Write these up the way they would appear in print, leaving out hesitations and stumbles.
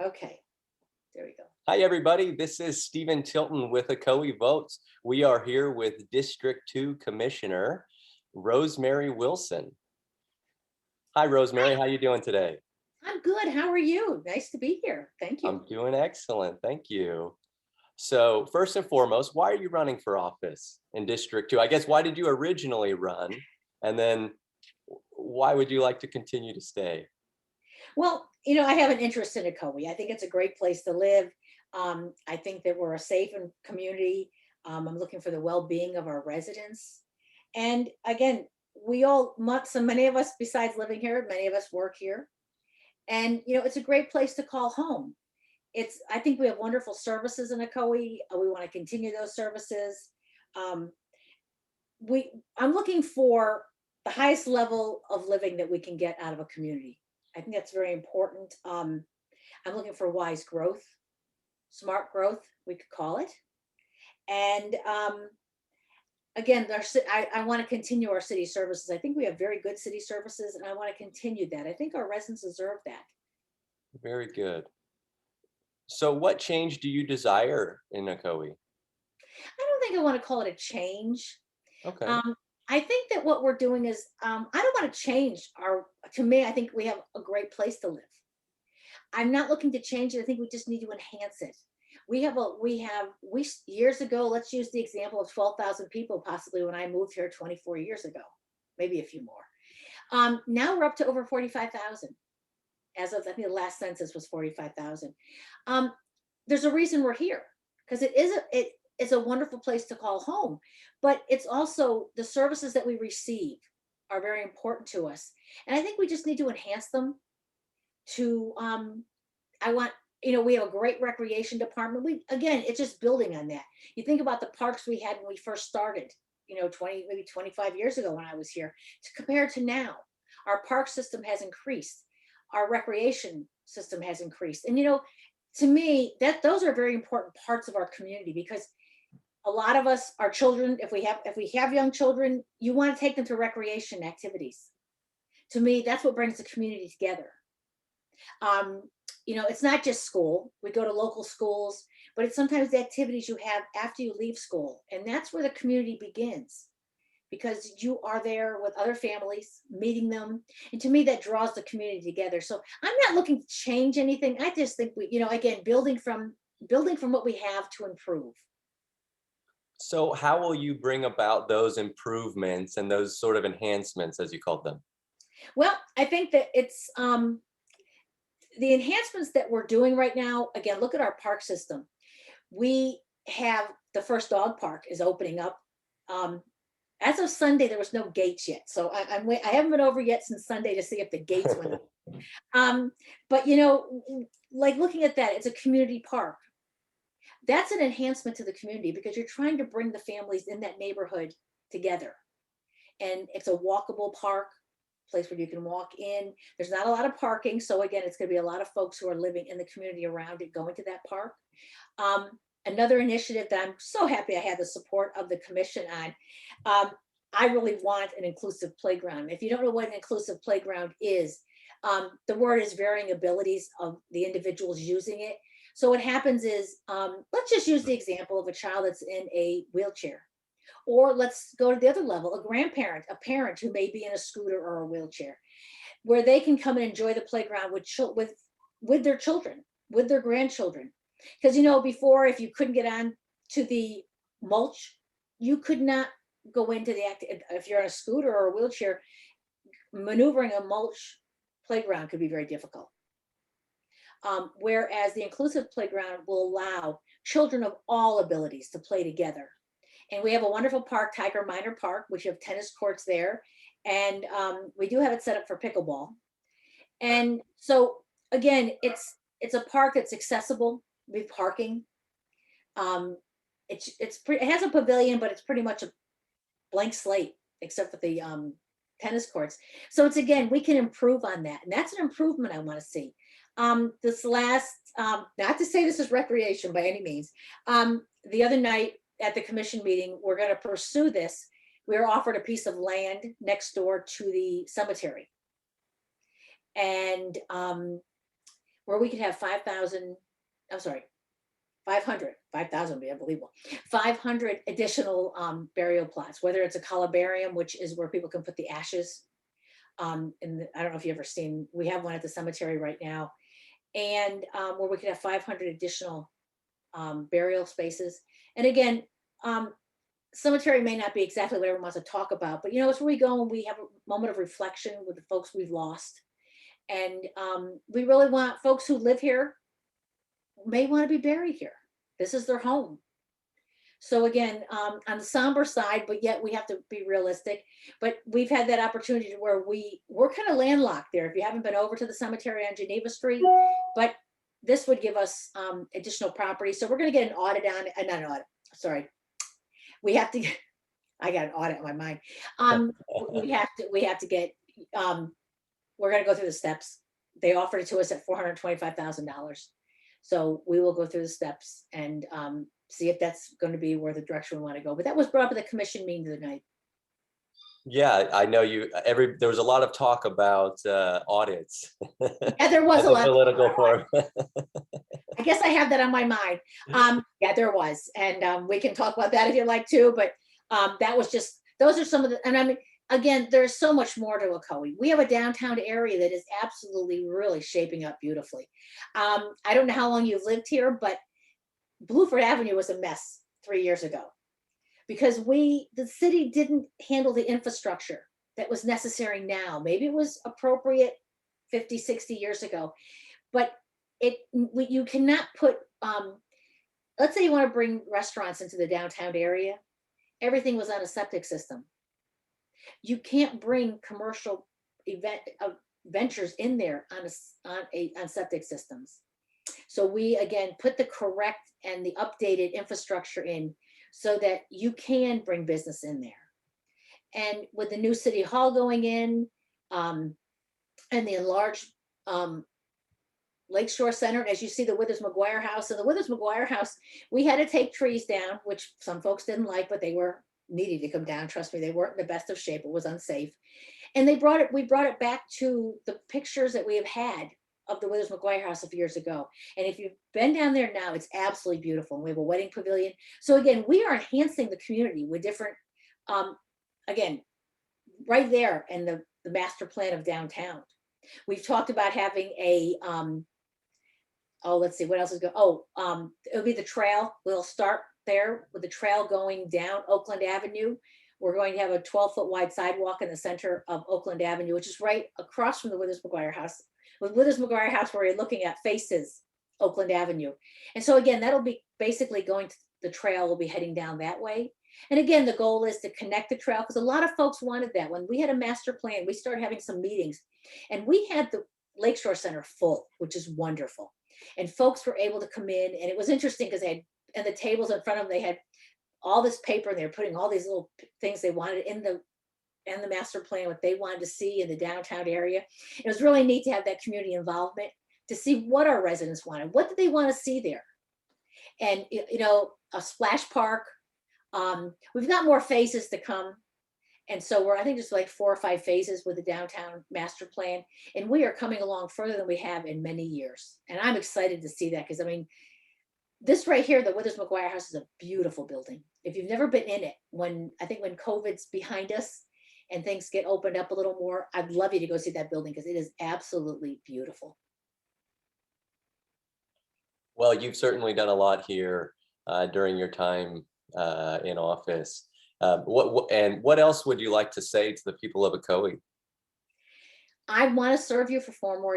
Okay, there we go. Hi, everybody. This is Stephen Tilton with Ocoee Votes. We are here with District 2 Commissioner Rosemary Wilson. Hi, Rosemary. Hi, How you doing today? I'm good. How are you? Nice to be here. Thank you. I'm doing excellent. Thank you. So first and foremost, why are you running for office in District 2? I guess why did you originally run? And then why would you like to continue to stay? Well, I have an interest in Ocoee. I think it's a great place to live. I think that we're a safe and community. I'm looking for the well-being of our residents. And again, so many of us, besides living here, many of us work here. And it's a great place to call home. I think we have wonderful services in Ocoee. We want to continue those services. Um, I'm looking for the highest level of living that we can get out of a community. I think that's very important. I'm looking for wise growth, smart growth, we could call it. And again, I want to continue our city services. I think we have very good city services, and I want to continue that. I think our residents deserve that. Very good. So what change do you desire in Ocoee? I don't think I want to call it a change. Okay. Um, I think that what we're doing is, I don't want to change to me, I think we have a great place to live. I'm not looking to change it. I think we just need to enhance it. Years ago, let's use the example of 12,000 people, possibly when I moved here 24 years ago, maybe a few more. Now we're up to over 45,000. As of, I think the last census was 45,000. Um, there's a reason we're here, because it is a wonderful place to call home, but it's also the services that we receive are very important to us. And I think we just need to enhance them to I want, we have a great recreation department. Again, it's just building on that. You think about the parks we had when we first started, 20, maybe 25 years ago when I was here, to compare to now. Our park system has increased. Our recreation system has increased. And to me, that those are very important parts of our community, because a lot of us, our children, if we have young children, you want to take them to recreation activities. To me, that's what brings the community together. um, it's not just school. We go to local schools, but it's sometimes the activities you have after you leave school. And that's where the community begins, because you are there with other families, meeting them. And to me, that draws the community together. So I'm not looking to change anything. I just think again, building from what we have to improve. So how will you bring about those improvements and those sort of enhancements, as you called them? Well, I think that it's the enhancements that we're doing right now. Again, look at our park system. We have the first dog park is opening up. Um, as of Sunday, there was no gates yet, so I haven't been over yet since Sunday to see if the gates went up. Um, but like looking at that, it's a community park. That's an enhancement to the community, because you're trying to bring the families in that neighborhood together. And it's a walkable park, place where you can walk in. There's not a lot of parking, so again, it's going to be a lot of folks who are living in the community around it going to that park. Um, Another initiative that I'm so happy I had the support of the commission on. Um, I really want an inclusive playground. If you don't know what an inclusive playground is, the word is varying abilities of the individuals using it. So what happens is, let's just use the example of a child that's in a wheelchair. Or let's go to the other level, a grandparent, a parent who may be in a scooter or a wheelchair, where they can come and enjoy the playground with their children, with their grandchildren. Because before, if you couldn't get on to the mulch, you could not go into the act. If you're on a scooter or a wheelchair, maneuvering a mulch playground could be very difficult. Whereas the inclusive playground will allow children of all abilities to play together. And we have a wonderful park, Tiger Minor Park, which you have tennis courts there. And we do have it set up for pickleball. And so again, it's a park that's accessible with parking. Um, it has a pavilion, but it's pretty much a blank slate except for the tennis courts. So it's, again, we can improve on that, and that's an improvement I want to see. This last, not to say this is recreation by any means. The other night at the commission meeting, we're going to pursue this. We were offered a piece of land next door to the cemetery, and where we could have 5,000, I'm sorry, 500, 5,000 would be unbelievable. 500 additional burial plots, whether it's a columbarium, which is where people can put the ashes. And I don't know if you've ever seen, we have one at the cemetery right now, and where we could have 500 additional burial spaces. And again, um, cemetery may not be exactly what everyone wants to talk about, but you know, it's where we go and we have a moment of reflection with the folks we've lost. And we really want folks who live here may want to be buried here. This is their home. So again, on the somber side, but yet we have to be realistic. But we've had that opportunity to where we're kind of landlocked there. If you haven't been over to the cemetery on Geneva Street, but this would give us additional property. So we're going to get an audit on, not an audit. Sorry, we have to. I got an audit in my mind. We have to get. We're going to go through the steps. They offered it to us at $425,000. So we will go through the steps and see if that's going to be where the direction we want to go. But that was brought up at the commission meeting tonight. Yeah, I know there was a lot of talk about audits. Yeah, there was a lot. Political forum. I guess I have that on my mind. Yeah, there was. And we can talk about that if you'd like to, but that was just, those are some of the, and I mean, again, there's so much more to Ocoee. We have a downtown area that is absolutely really shaping up beautifully. I don't know how long you've lived here, but Bluford Avenue was a mess 3 years ago because the city didn't handle the infrastructure that was necessary now. Maybe it was appropriate 50, 60 years ago, but you cannot put, let's say you want to bring restaurants into the downtown area. Everything was on a septic system. You can't bring commercial ventures in there on septic systems. So we again put the correct and the updated infrastructure in so that you can bring business in there. And with the new city hall going in, and the enlarged Lakeshore Center, as you see the Withers McGuire House, and the Withers McGuire House, we had to take trees down, which some folks didn't like, but they were needed to come down. Trust me, they weren't in the best of shape. It was unsafe. And we brought it back to the pictures that we have had of the Withers McGuire House a few years ago. And if you've been down there now, it's absolutely beautiful. We have a wedding pavilion. So again, we are enhancing the community with different, again, right there in the master plan of downtown. We've talked about having a, let's see, what else is going, it'll be the trail. We'll start there with the trail going down Oakland Avenue. We're going to have a 12-foot wide sidewalk in the center of Oakland Avenue, which is right across from the Withers McGuire House. With Withers McGuire House, where you're looking at faces Oakland Avenue. And so again, that'll be basically going to the trail, will be heading down that way. And again, the goal is to connect the trail because a lot of folks wanted that. When we had a master plan, we started having some meetings and we had the Lakeshore Center full, which is wonderful. And folks were able to come in, and it was interesting because they had, and the tables in front of them, they had all this paper and they were putting all these little things they wanted in the master plan, what they wanted to see in the downtown area. It was really neat to have that community involvement to see what our residents wanted. What did they want to see there? And, you know, a splash park. We've got more phases to come. And so I think there's like 4 or 5 phases with the downtown master plan. And we are coming along further than we have in many years. And I'm excited to see that because, I mean, this right here, the Withers McGuire House, is a beautiful building. If you've never been in it, I think when COVID's behind us and things get opened up a little more, I'd love you to go see that building because it is absolutely beautiful. Well, you've certainly done a lot here during your time in office. What else would you like to say to the people of Ocoee? I want to serve you for 4 more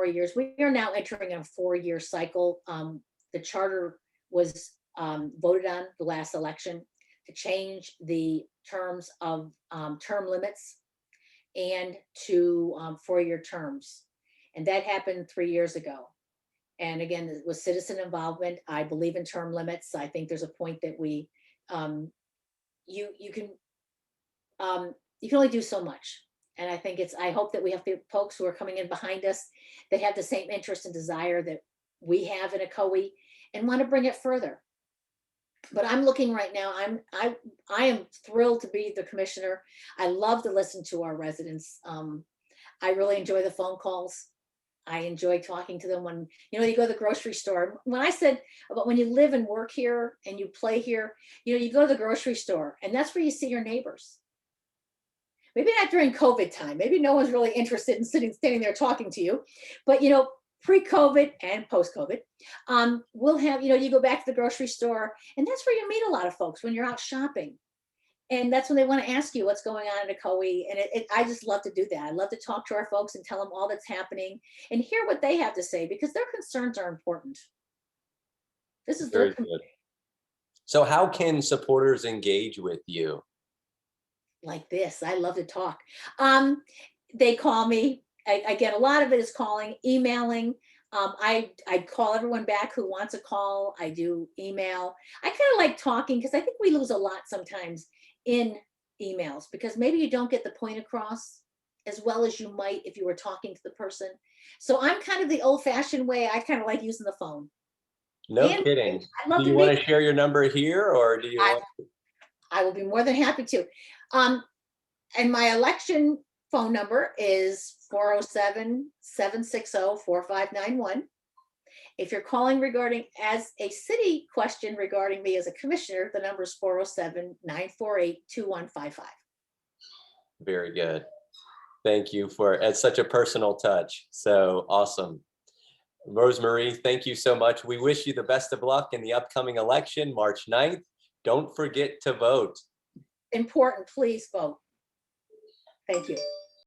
years. We are now entering a 4-year cycle. The charter was voted on the last election to change the terms of term limits and to 4-year terms. And that happened 3 years ago. And again, it was citizen involvement. I believe in term limits. I think there's a point that we, you can only do so much. And I think I hope that we have folks who are coming in behind us that have the same interest and desire that we have in Ocoee and want to bring it further. But I'm looking right now, I am thrilled to be the commissioner. I love to listen to our residents. I really enjoy the phone calls. I enjoy talking to them when, you go to the grocery store. When I said about when you live and work here and you play here, you go to the grocery store and that's where you see your neighbors. Maybe not during COVID time. Maybe no one's really interested in standing there talking to you. But pre-COVID and post-COVID, we'll have, you go back to the grocery store, and that's where you meet a lot of folks when you're out shopping. And that's when they want to ask you what's going on in Ocoee. And I just love to do that. I love to talk to our folks and tell them all that's happening and hear what they have to say because their concerns are important. This is Very their good. So how can supporters engage with you? like this. I love to talk. They call me. I get a lot of it is calling, emailing. I call everyone back who wants a call. I do email. I kind of like talking because I think we lose a lot sometimes in emails because maybe you don't get the point across as well as you might if you were talking to the person. So I'm kind of the old-fashioned way. I kind of like using the phone. No And kidding. I love Do to you meet. want to share your number here or do you I, want? I will be more than happy to. And my election phone number is 407-760-4591. If you're calling regarding as a city question regarding me as a commissioner, the number is 407-948-2155. Very good. Thank you for it's such a personal touch. So awesome. Rosemary, thank you so much. We wish you the best of luck in the upcoming election, March 9th. Don't forget to vote. Important, please vote. Thank you.